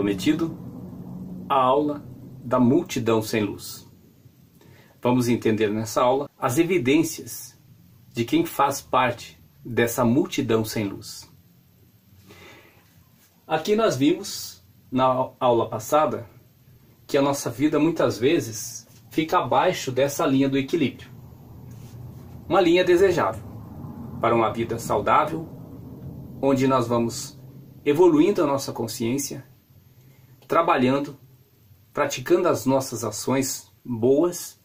prometido, a aula da multidão sem luz. Vamos entender nessa aula as evidências de quem faz parte dessa multidão sem luz. Aqui nós vimos, na aula passada, que a nossa vida muitas vezes fica abaixo dessa linha do equilíbrio. Uma linha desejável para uma vida saudável, onde nós vamos evoluindo a nossa consciência, trabalhando, praticando as nossas ações boas,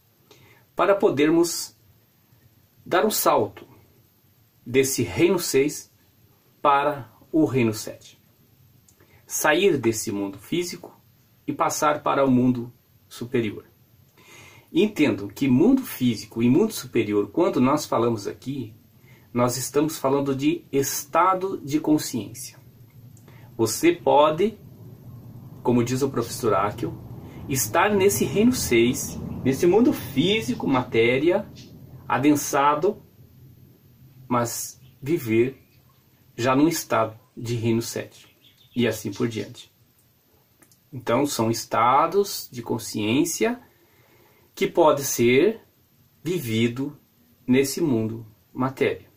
para podermos dar um salto desse reino 6 para o reino 7. Sair desse mundo físico e passar para o mundo superior. Entendo que mundo físico e mundo superior, quando nós falamos aqui, nós estamos falando de estado de consciência. Você pode, como diz o professor Akio, estar nesse reino 6, nesse mundo físico, matéria, adensado, mas viver já num estado de reino 7 e assim por diante. Então são estados de consciência que pode ser vivido nesse mundo matéria.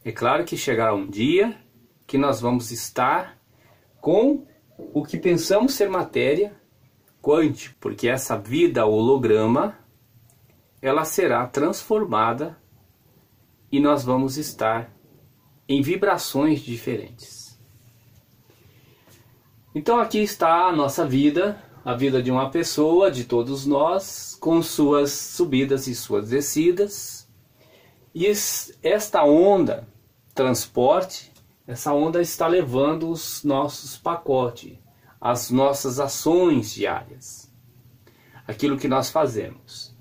É claro que chegará um dia que nós vamos estar com o que pensamos ser matéria quântica, porque essa vida holograma ela será transformada e nós vamos estar em vibrações diferentes. Então aqui está a nossa vida, a vida de uma pessoa, de todos nós, com suas subidas e suas descidas. E esta onda, transporte, essa onda está levando os nossos pacotes, as nossas ações diárias, aquilo que nós fazemos.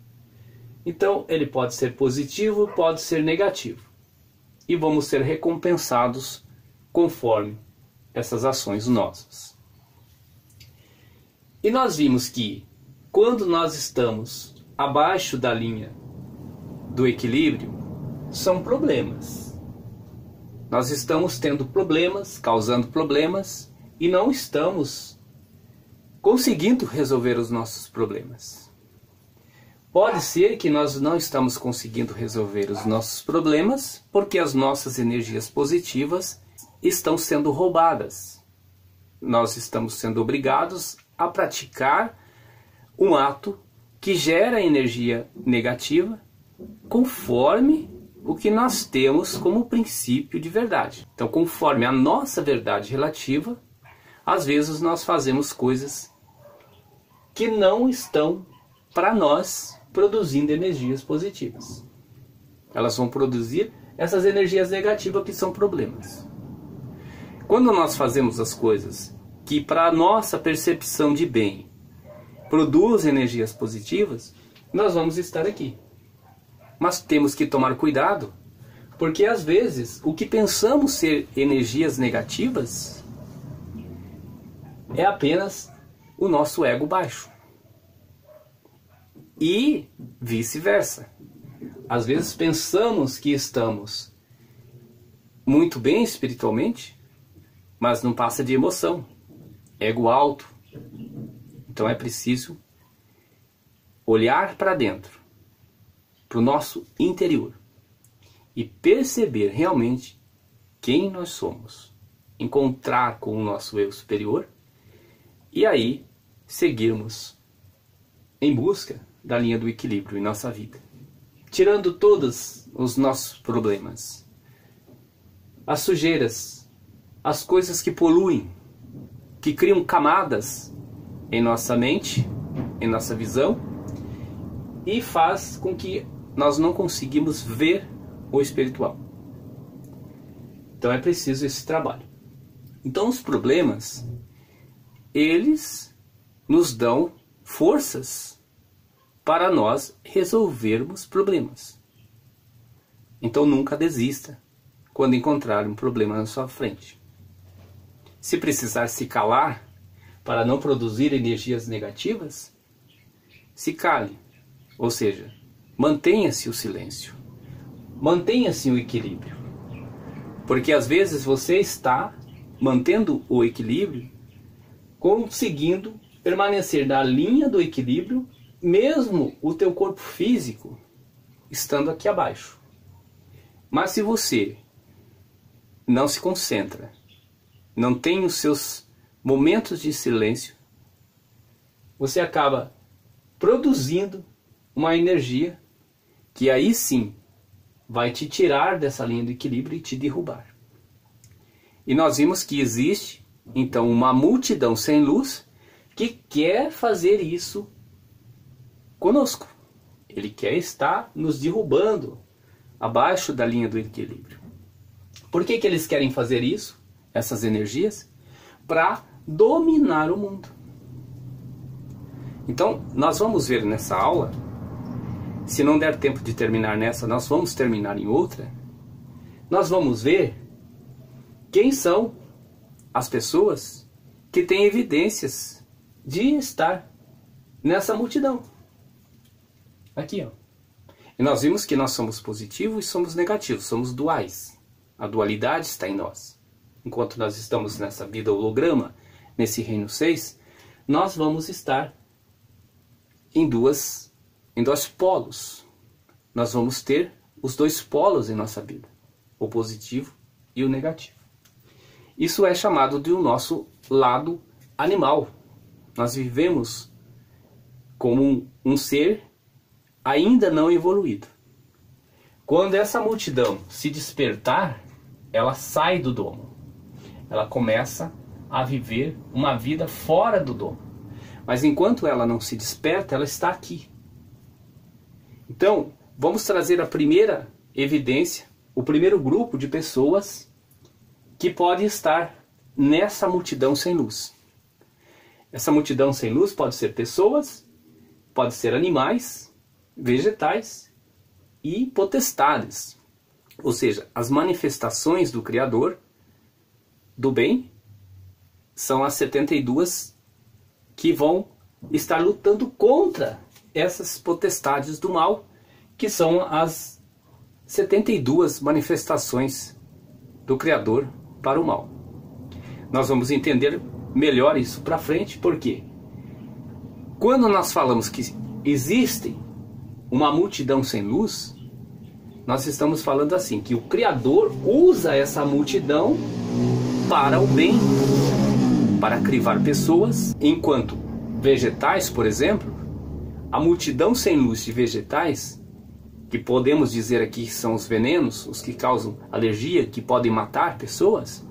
Então ele pode ser positivo, pode ser negativo. E vamos ser recompensados conforme essas ações nossas. E nós vimos que quando nós estamos abaixo da linha do equilíbrio, são problemas. Nós estamos tendo problemas, causando problemas, e não estamos conseguindo resolver os nossos problemas. Pode ser que nós não estamos conseguindo resolver os nossos problemas porque as nossas energias positivas estão sendo roubadas. Nós estamos sendo obrigados a praticar um ato que gera energia negativa conforme o que nós temos como princípio de verdade. Então, conforme a nossa verdade relativa, às vezes nós fazemos coisas que não estão para nós produzindo energias positivas. Elas vão produzir essas energias negativas que são problemas. Quando nós fazemos as coisas que para a nossa percepção de bem produzem energias positivas, nós vamos estar aqui. Mas temos que tomar cuidado, porque às vezes o que pensamos ser energias negativas é apenas o nosso ego baixo. E vice-versa. Às vezes pensamos que estamos muito bem espiritualmente, mas não passa de emoção, ego alto. Então é preciso olhar para dentro, para o nosso interior, e perceber realmente quem nós somos, encontrar com o nosso eu superior, e aí seguirmos em busca da linha do equilíbrio em nossa vida, tirando todos os nossos problemas, as sujeiras, as coisas que poluem, que criam camadas em nossa mente, em nossa visão, e faz com que nós não conseguimos ver o espiritual. Então é preciso esse trabalho. Então os problemas, eles nos dão forças para nós resolvermos problemas. Então nunca desista quando encontrar um problema na sua frente. Se precisar se calar para não produzir energias negativas, se cale. Ou seja, mantenha-se o silêncio. Mantenha-se o equilíbrio. Porque às vezes você está mantendo o equilíbrio conseguindo permanecer na linha do equilíbrio, mesmo o teu corpo físico estando aqui abaixo. Mas se você não se concentra, não tem os seus momentos de silêncio, você acaba produzindo uma energia que aí sim vai te tirar dessa linha do equilíbrio e te derrubar. E nós vimos que existe, então, uma multidão sem luz que quer fazer isso conosco. Ele quer estar nos derrubando abaixo da linha do equilíbrio. Por que que eles querem fazer isso, essas energias? Para dominar o mundo. Então, nós vamos ver nessa aula, se não der tempo de terminar nessa, nós vamos terminar em outra. Nós vamos ver quem são as pessoas que têm evidências de estar nessa multidão. Aqui, ó. E nós vimos que nós somos positivos e somos negativos, somos duais. A dualidade está em nós. Enquanto nós estamos nessa vida holograma, nesse reino 6, nós vamos estar em dois polos. Nós vamos ter os dois polos em nossa vida, o positivo e o negativo. Isso é chamado de o nosso lado animal. Nós vivemos como um ser ainda não evoluído. Quando essa multidão se despertar, ela sai do domo. Ela começa a viver uma vida fora do domo. Mas enquanto ela não se desperta, ela está aqui. Então, vamos trazer a primeira evidência, o primeiro grupo de pessoas que pode estar nessa multidão sem luz. Essa multidão sem luz pode ser pessoas, pode ser animais, vegetais e potestades. Ou seja, as manifestações do Criador, do bem, são as 72 que vão estar lutando contra essas potestades do mal, que são as 72 manifestações do Criador para o mal. Nós vamos entender melhor isso para frente, porque quando nós falamos que existe uma multidão sem luz, nós estamos falando assim, que o Criador usa essa multidão para o bem, para crivar pessoas, enquanto vegetais, por exemplo, a multidão sem luz de vegetais, que podemos dizer aqui que são os venenos, os que causam alergia, que podem matar pessoas,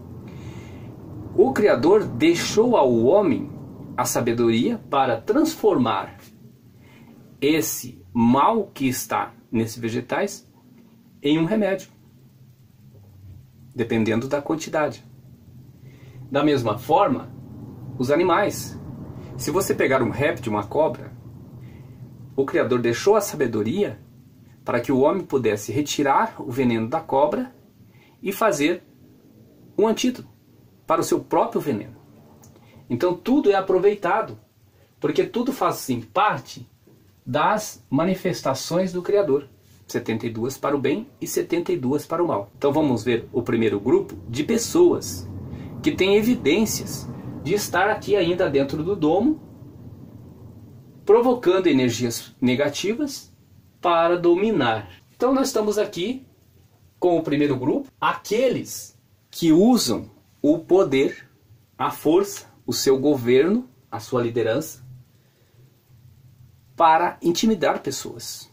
o Criador deixou ao homem a sabedoria para transformar esse mal que está nesses vegetais em um remédio, dependendo da quantidade. Da mesma forma, os animais. Se você pegar um réptil, uma cobra, o Criador deixou a sabedoria para que o homem pudesse retirar o veneno da cobra e fazer um antídoto para o seu próprio veneno. Então tudo é aproveitado, porque tudo faz sim parte das manifestações do Criador. 72 para o bem e 72 para o mal. Então vamos ver o primeiro grupo de pessoas que têm evidências de estar aqui ainda dentro do domo, provocando energias negativas para dominar. Então nós estamos aqui com o primeiro grupo, aqueles que usam o poder, a força, o seu governo, a sua liderança, para intimidar pessoas.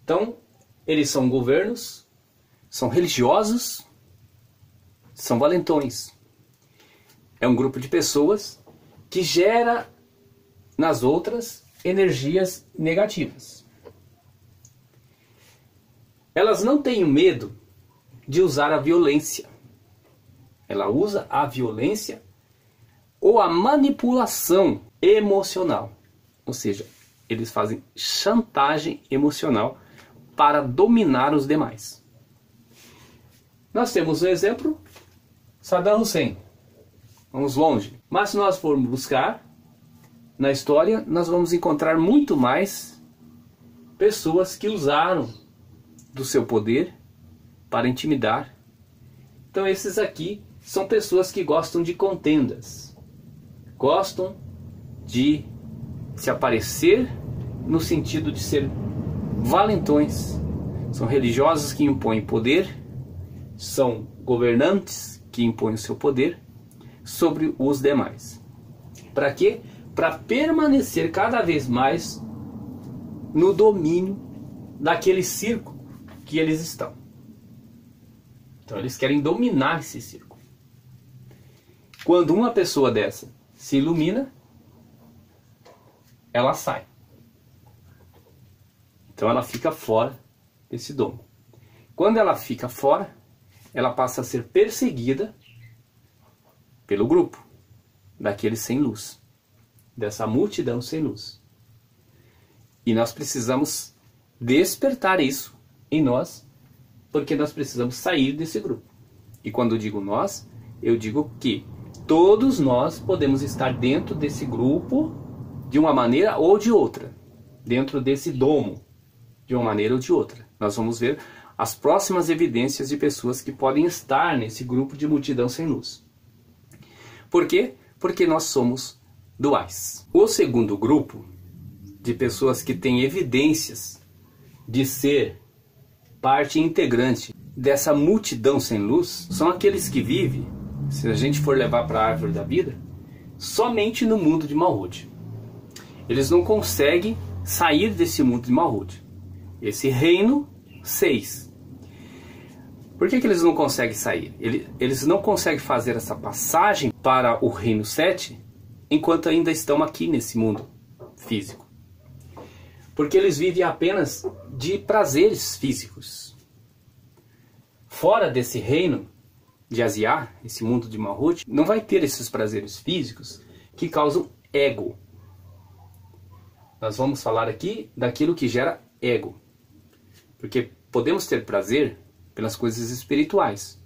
Então, eles são governos, são religiosos, são valentões. É um grupo de pessoas que gera nas outras energias negativas. Elas não têm medo de usar a violência. Ela usa a violência ou a manipulação emocional. Ou seja, eles fazem chantagem emocional para dominar os demais. Nós temos o exemplo Saddam Hussein. Vamos longe. Mas se nós formos buscar na história, nós vamos encontrar muito mais pessoas que usaram do seu poder para intimidar. Então esses aqui são pessoas que gostam de contendas. gostam de se aparecer no sentido de ser valentões. São religiosos que impõem poder, são governantes que impõem o seu poder sobre os demais. Para quê? Para permanecer cada vez mais no domínio daquele círculo que eles estão. Então eles querem dominar esse círculo. Quando uma pessoa dessa se ilumina, ela sai. Então ela fica fora desse domo. Quando ela fica fora, ela passa a ser perseguida pelo grupo daqueles sem luz, dessa multidão sem luz. E nós precisamos despertar isso em nós, porque nós precisamos sair desse grupo. E quando eu digo nós, eu digo que todos nós podemos estar dentro desse grupo de uma maneira ou de outra, dentro desse domo, de uma maneira ou de outra. Nós vamos ver as próximas evidências de pessoas que podem estar nesse grupo de multidão sem luz. Por quê? Porque nós somos duais. O segundo grupo de pessoas que têm evidências de ser parte integrante dessa multidão sem luz são aqueles que vivem, se a gente for levar para a árvore da vida, somente no mundo de Malhut. Eles não conseguem sair desse mundo de Malhut, esse reino 6. Por que eles não conseguem sair? Eles não conseguem fazer essa passagem para o reino 7 enquanto ainda estão aqui nesse mundo físico. Porque eles vivem apenas de prazeres físicos. Fora desse reino de Asiá, esse mundo de Malhut, não vai ter esses prazeres físicos que causam ego. Nós vamos falar aqui daquilo que gera ego. Porque podemos ter prazer pelas coisas espirituais.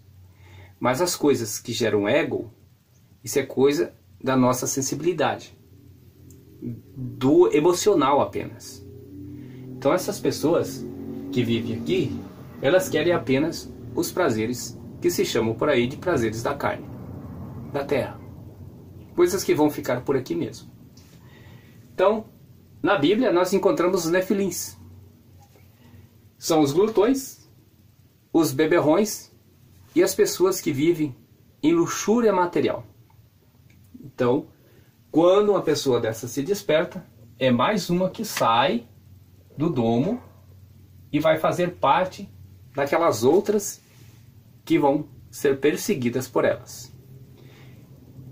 Mas as coisas que geram ego, isso é coisa da nossa sensibilidade. Do emocional apenas. Então essas pessoas que vivem aqui, elas querem apenas os prazeres que se chamam por aí de prazeres da carne, da terra. Coisas que vão ficar por aqui mesmo. Então, na Bíblia nós encontramos os nefilins. São os glutões, os beberrões e as pessoas que vivem em luxúria material. Então, quando uma pessoa dessa se desperta, é mais uma que sai do domo e vai fazer parte daquelas outras que vão ser perseguidas por elas.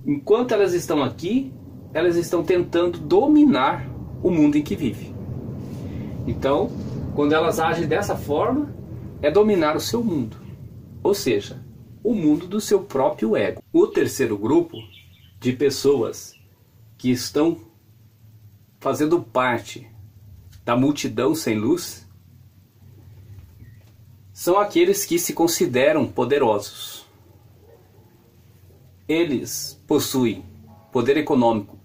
Enquanto elas estão aqui, elas estão tentando dominar o mundo em que vive. Então, quando elas agem dessa forma, é dominar o seu mundo, ou seja, o mundo do seu próprio ego. O terceiro grupo de pessoas que estão fazendo parte da multidão sem luz são aqueles que se consideram poderosos. Eles possuem poder econômico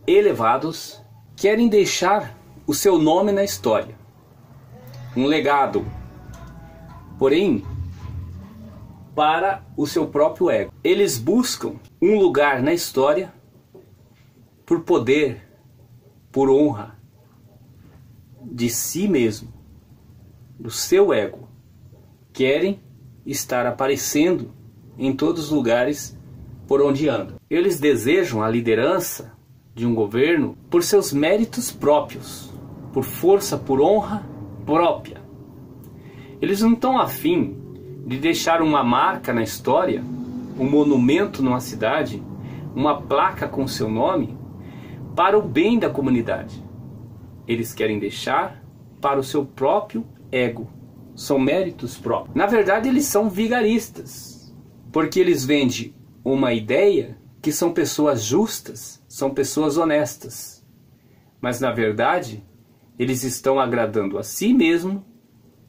elevados, querem deixar o seu nome na história, um legado, porém para o seu próprio ego. Eles buscam um lugar na história por poder, por honra de si mesmo, do seu ego. Querem estar aparecendo em todos os lugares por onde andam. Eles desejam a liderança de um governo por seus méritos próprios, por força, por honra própria. Eles não estão afim de deixar uma marca na história, um monumento numa cidade, uma placa com seu nome, para o bem da comunidade. Eles querem deixar para o seu próprio ego. São méritos próprios. Na verdade, eles são vigaristas, porque eles vendem uma ideia que são pessoas justas, são pessoas honestas. Mas na verdade, eles estão agradando a si mesmo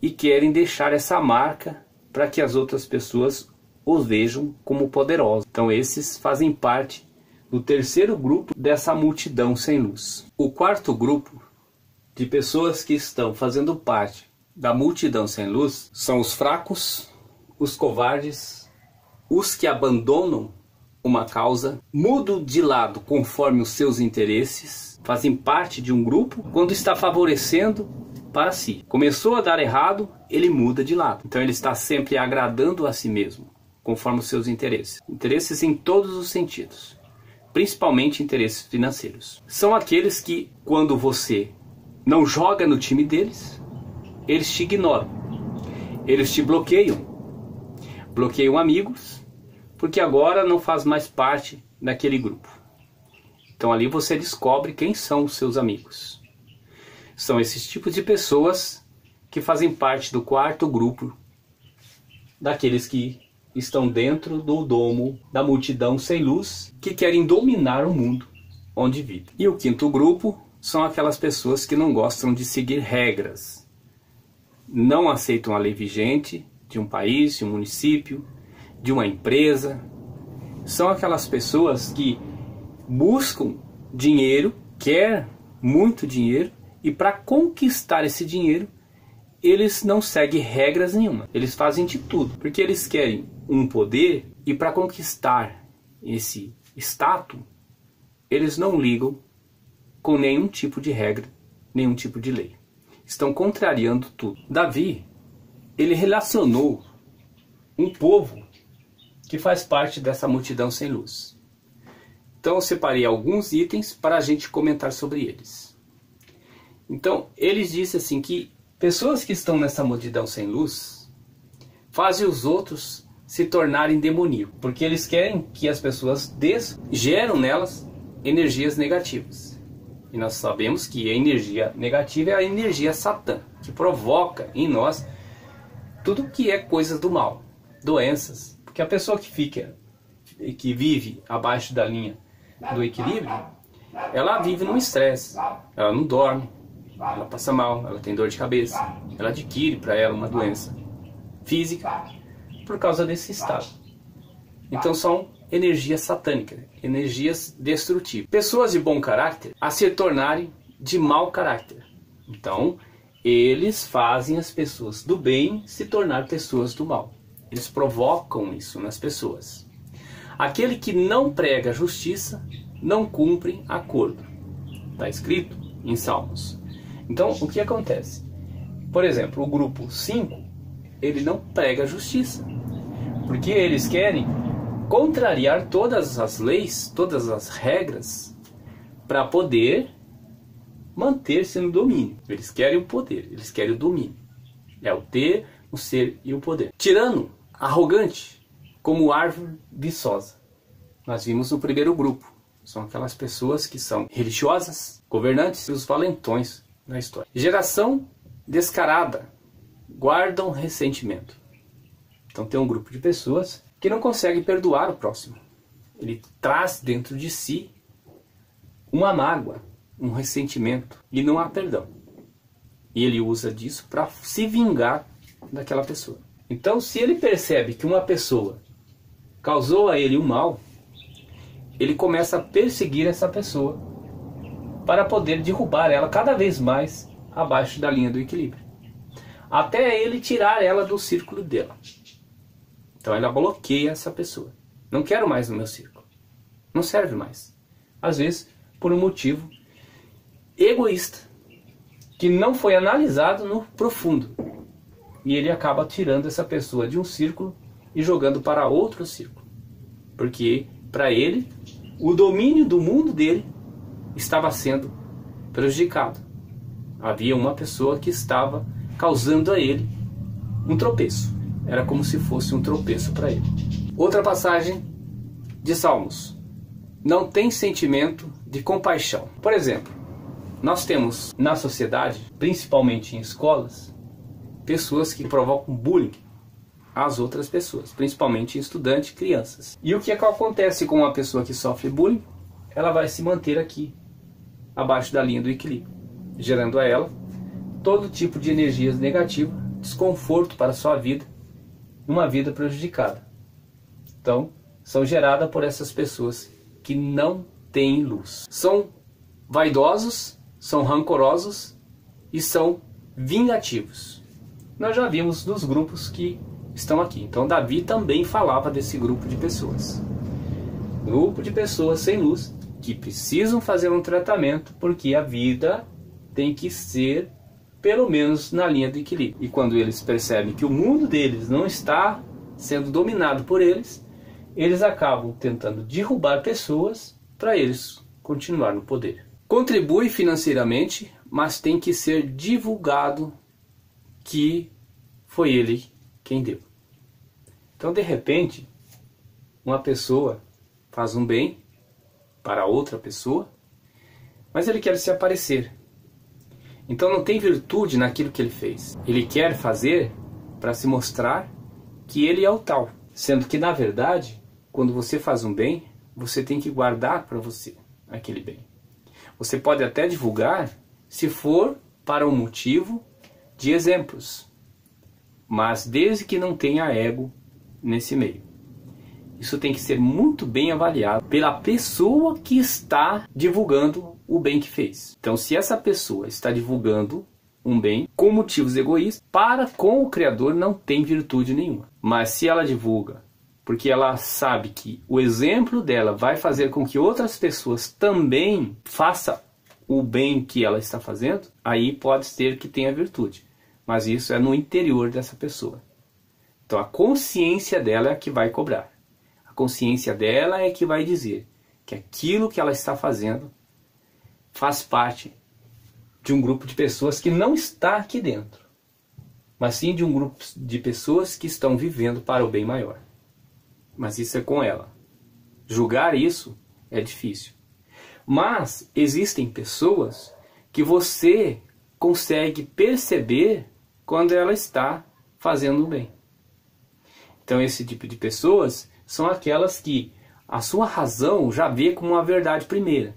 e querem deixar essa marca para que as outras pessoas os vejam como poderosos. Então esses fazem parte do terceiro grupo dessa multidão sem luz. O quarto grupo de pessoas que estão fazendo parte da multidão sem luz são os fracos, os covardes, os que abandonam uma causa, mudam de lado conforme os seus interesses, fazem parte de um grupo quando está favorecendo para si. Começou a dar errado, ele muda de lado. Então ele está sempre agradando a si mesmo, conforme os seus interesses. Interesses em todos os sentidos, principalmente interesses financeiros. São aqueles que, quando você não joga no time deles, eles te ignoram. Eles te bloqueiam. Bloqueiam amigos, porque agora não faz mais parte daquele grupo. Então ali você descobre quem são os seus amigos. São esses tipos de pessoas que fazem parte do quarto grupo daqueles que estão dentro do domo da multidão sem luz, que querem dominar o mundo onde vivem. E o quinto grupo são aquelas pessoas que não gostam de seguir regras, não aceitam a lei vigente de um país, de um município, de uma empresa. São aquelas pessoas que buscam dinheiro, quer muito dinheiro, e para conquistar esse dinheiro, eles não seguem regras nenhuma. Eles fazem de tudo, porque eles querem um poder, e para conquistar esse status, eles não ligam com nenhum tipo de regra, nenhum tipo de lei. Estão contrariando tudo. Davi, ele relacionou um povo que faz parte dessa multidão sem luz. Então eu separei alguns itens para a gente comentar sobre eles. Então ele disse assim que pessoas que estão nessa multidão sem luz fazem os outros se tornarem demoníacos, porque eles querem que as pessoas geram nelas energias negativas. E nós sabemos que a energia negativa é a energia satã, que provoca em nós tudo que é coisas do mal, doenças. Porque a pessoa que vive abaixo da linha do equilíbrio, ela vive num estresse, ela não dorme, ela passa mal, ela tem dor de cabeça, ela adquire para ela uma doença física por causa desse estado. Então são energias satânicas, energias destrutivas. Pessoas de bom caráter a se tornarem de mau caráter. Então eles fazem as pessoas do bem se tornar pessoas do mal. Eles provocam isso nas pessoas. Aquele que não prega justiça não cumpre acordo. Está escrito em Salmos. Então o que acontece? Por exemplo, o grupo 5, ele não prega justiça, porque eles querem contrariar todas as leis, todas as regras, para poder manter-se no domínio. Eles querem o poder, eles querem o domínio. É o ter, o ser e o poder. Tirano, arrogante, como árvore viçosa. Nós vimos no primeiro grupo. São aquelas pessoas que são religiosas, governantes e os valentões da história. Geração descarada, guardam ressentimento. Então tem um grupo de pessoas que não consegue perdoar o próximo. Ele traz dentro de si uma mágoa, um ressentimento, e não há perdão. E ele usa disso para se vingar daquela pessoa. Então, se ele percebe que uma pessoa causou a ele um mal, ele começa a perseguir essa pessoa para poder derrubar ela cada vez mais abaixo da linha do equilíbrio, até ele tirar ela do círculo dela. Então ela bloqueia essa pessoa. Não quero mais no meu círculo. Não serve mais. Às vezes por um motivo egoísta, que não foi analisado no profundo. E ele acaba tirando essa pessoa de um círculo e jogando para outro círculo. Porque para ele, o domínio do mundo dele estava sendo prejudicado. Havia uma pessoa que estava causando a ele um tropeço. Era como se fosse um tropeço para ele. Outra passagem de Salmos. Não tem sentimento de compaixão. Por exemplo, nós temos na sociedade, principalmente em escolas, pessoas que provocam bullying às outras pessoas, principalmente estudantes e crianças. E o que é que acontece com uma pessoa que sofre bullying? Ela vai se manter aqui, abaixo da linha do equilíbrio, gerando a ela todo tipo de energias negativas, desconforto para a sua vida, uma vida prejudicada. Então, são geradas por essas pessoas que não têm luz. São vaidosos, são rancorosos e são vingativos. Nós já vimos dos grupos que estão aqui. Então Davi também falava desse grupo de pessoas. grupo de pessoas sem luz que precisam fazer um tratamento porque a vida tem que ser pelo menos na linha do equilíbrio. E quando eles percebem que o mundo deles não está sendo dominado por eles, eles acabam tentando derrubar pessoas para eles continuar no poder. Contribui financeiramente, mas tem que ser divulgado que foi ele quem deu. Então, de repente, uma pessoa faz um bem para outra pessoa, mas ele quer se aparecer. Então não tem virtude naquilo que ele fez. Ele quer fazer para se mostrar que ele é o tal. Sendo que, na verdade, quando você faz um bem, você tem que guardar para você aquele bem. Você pode até divulgar se for para um motivo de exemplos, mas desde que não tenha ego nesse meio. Isso tem que ser muito bem avaliado pela pessoa que está divulgando o bem que fez. Então, se essa pessoa está divulgando um bem com motivos egoístas, para com o Criador não tem virtude nenhuma. Mas se ela divulga porque ela sabe que o exemplo dela vai fazer com que outras pessoas também façam o bem que ela está fazendo, aí pode ser que tenha virtude. Mas isso é no interior dessa pessoa. Então a consciência dela é a que vai cobrar. A consciência dela é que vai dizer que aquilo que ela está fazendo faz parte de um grupo de pessoas que não está aqui dentro, mas sim de um grupo de pessoas que estão vivendo para o bem maior. Mas isso é com ela. Julgar isso é difícil. Mas existem pessoas que você consegue perceber quando ela está fazendo o bem. Então esse tipo de pessoas são aquelas que a sua razão já vê como uma verdade primeira.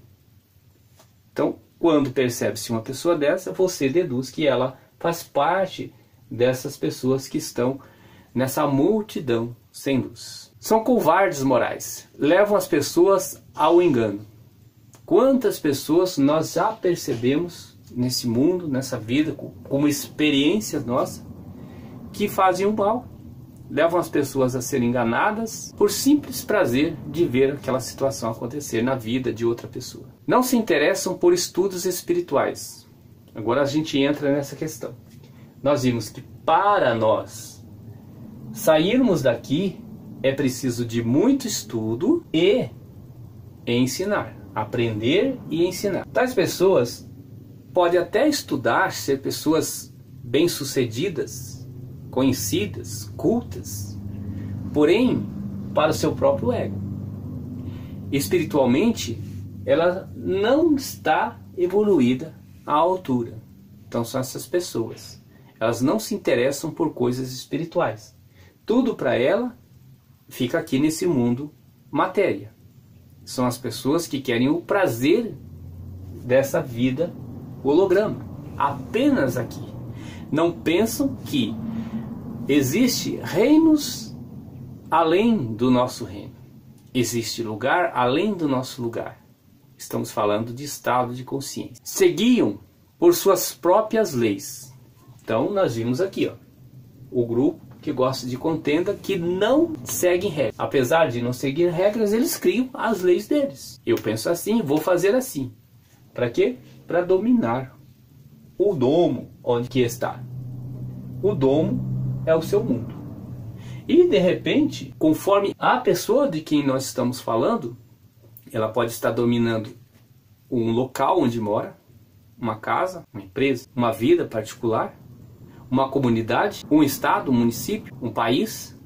Então, quando percebe-se uma pessoa dessa, você deduz que ela faz parte dessas pessoas que estão nessa multidão sem luz. São covardes morais, levam as pessoas ao engano. Quantas pessoas nós já percebemos nesse mundo, nessa vida, como experiência nossa, que fazem o mal, levam as pessoas a serem enganadas por simples prazer de ver aquela situação acontecer na vida de outra pessoa. Não se interessam por estudos espirituais. Agora a gente entra nessa questão. Nós vimos que para nós sairmos daqui é preciso de muito estudo e ensinar. Aprender e ensinar. Tais pessoas podem até estudar, ser pessoas bem-sucedidas, conhecidas, cultas, porém para o seu próprio ego. Espiritualmente, ela não está evoluída à altura. Então são essas pessoas. Elas não se interessam por coisas espirituais. Tudo para ela fica aqui nesse mundo matéria. São as pessoas que querem o prazer dessa vida holograma. Apenas aqui. Não pensam que existe reinos além do nosso reino. Existe lugar além do nosso lugar. Estamos falando de estado de consciência. Seguiam por suas próprias leis. Então nós vimos aqui, o grupo que gosta de contenda, que não seguem regras. Apesar de não seguir regras, eles criam as leis deles. Eu penso assim, vou fazer assim. Para quê? Para dominar o domo onde que está. O domo é o seu mundo. E de repente, conforme a pessoa de quem nós estamos falando, ela pode estar dominando um local onde mora, uma casa, uma empresa, uma vida particular, uma comunidade, um estado, um município, um país,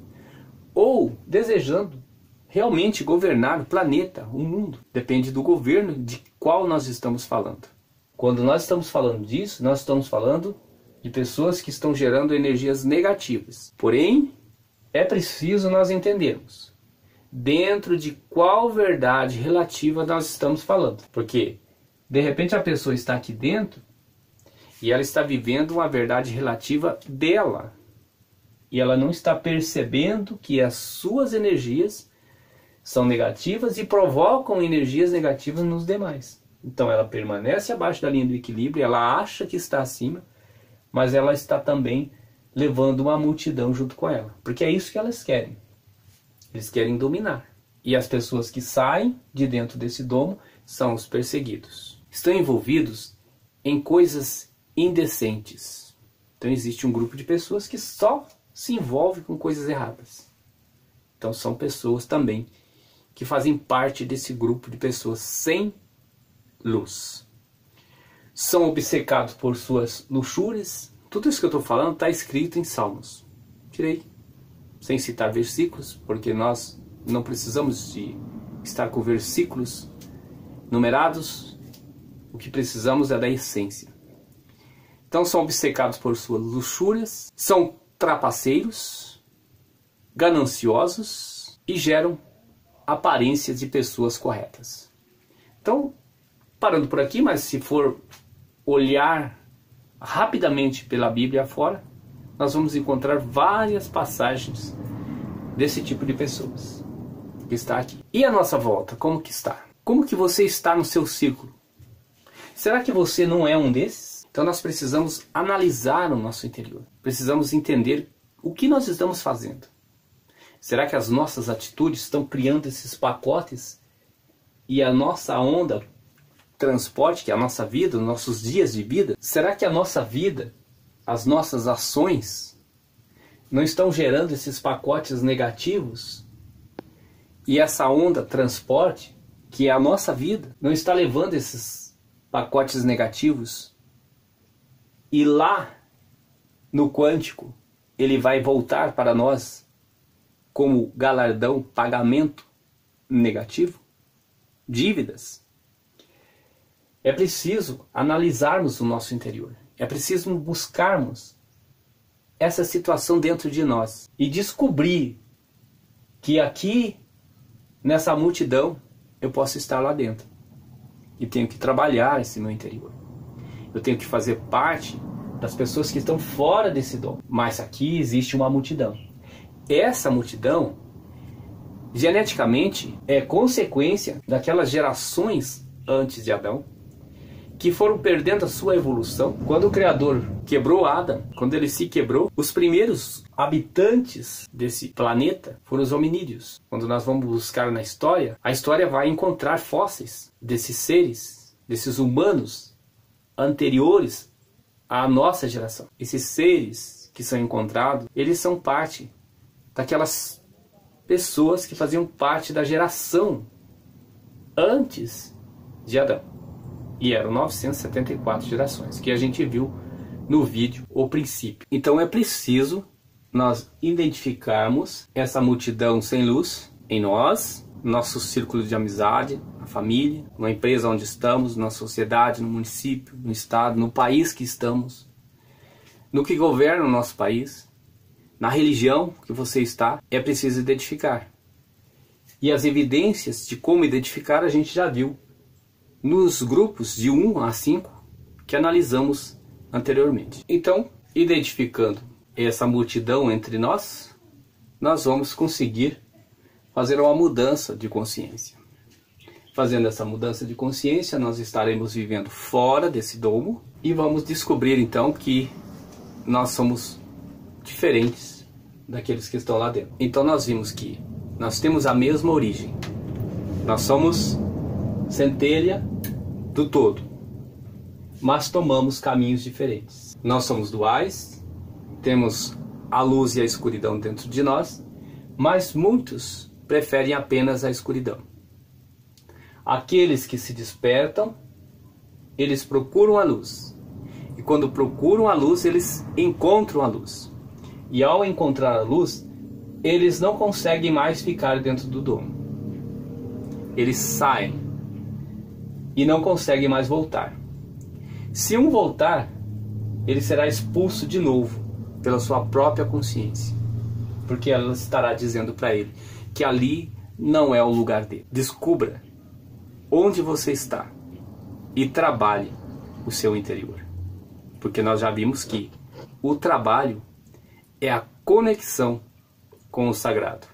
ou desejando realmente governar o planeta, o mundo. Depende do governo de qual nós estamos falando. Quando nós estamos falando disso, nós estamos falando de pessoas que estão gerando energias negativas. Porém, é preciso nós entendermos dentro de qual verdade relativa nós estamos falando. Porque, de repente, a pessoa está aqui dentro e ela está vivendo uma verdade relativa dela. E ela não está percebendo que as suas energias são negativas e provocam energias negativas nos demais. Então ela permanece abaixo da linha do equilíbrio, ela acha que está acima, mas ela está também levando uma multidão junto com ela. Porque é isso que elas querem. Eles querem dominar. E as pessoas que saem de dentro desse domo são os perseguidos. Estão envolvidos em coisas indecentes. Então existe um grupo de pessoas que só se envolve com coisas erradas. Então são pessoas também que fazem parte desse grupo de pessoas sem luz. São obcecados por suas luxúrias. Tudo isso que eu estou falando está escrito em Salmos. Tirei, sem citar versículos, porque nós não precisamos de estar com versículos numerados. O que precisamos é da essência. Então são obcecados por suas luxúrias, são trapaceiros, gananciosos e geram aparências de pessoas corretas. Então, parando por aqui, mas se for olhar rapidamente pela Bíblia afora, nós vamos encontrar várias passagens desse tipo de pessoas que está aqui. E a nossa volta, como que está? Como que você está no seu círculo? Será que você não é um desses? Então nós precisamos analisar o nosso interior. Precisamos entender o que nós estamos fazendo. Será que as nossas atitudes estão criando esses pacotes e a nossa onda transporte, que é a nossa vida, os nossos dias de vida? Será que a nossa vida, as nossas ações não estão gerando esses pacotes negativos? E essa onda transporte, que é a nossa vida, não está levando esses pacotes negativos? E lá no quântico ele vai voltar para nós como galardão, pagamento negativo, dívidas. É preciso analisarmos o nosso interior. É preciso buscarmos essa situação dentro de nós e descobrir que aqui, nessa multidão, eu posso estar lá dentro. E tenho que trabalhar esse meu interior. Eu tenho que fazer parte das pessoas que estão fora desse dom. Mas aqui existe uma multidão. Essa multidão, geneticamente, é consequência daquelas gerações antes de Adão, que foram perdendo a sua evolução. Quando o Criador quebrou Adão, quando ele se quebrou, os primeiros habitantes desse planeta foram os hominídeos. Quando nós vamos buscar na história, a história vai encontrar fósseis desses seres, desses humanos anteriores à nossa geração. Esses seres que são encontrados, eles são parte daquelas pessoas que faziam parte da geração antes de Adão. E eram 974 gerações, que a gente viu no vídeo O Princípio. Então é preciso nós identificarmos essa multidão sem luz em nós, nosso círculo de amizade, na família, na empresa onde estamos, na sociedade, no município, no estado, no país que estamos, no que governa o nosso país, na religião que você está. É preciso identificar. E as evidências de como identificar a gente já viu nos grupos de 1 a 5 que analisamos anteriormente. Então, identificando essa multidão entre nós, nós vamos conseguir fazer uma mudança de consciência. Fazendo essa mudança de consciência, nós estaremos vivendo fora desse domo e vamos descobrir então que nós somos diferentes daqueles que estão lá dentro. Então nós vimos que nós temos a mesma origem. Nós somos centelha do todo, mas tomamos caminhos diferentes. Nós somos duais, temos a luz e a escuridão dentro de nós, mas muitos preferem apenas a escuridão. Aqueles que se despertam, eles procuram a luz. E quando procuram a luz, eles encontram a luz. E ao encontrar a luz, eles não conseguem mais ficar dentro do domo. Eles saem e não conseguem mais voltar. Se um voltar, ele será expulso de novo pela sua própria consciência, porque ela estará dizendo para ele que ali não é o lugar dele. Descubra onde você está e trabalhe o seu interior, porque nós já vimos que o trabalho é a conexão com o sagrado.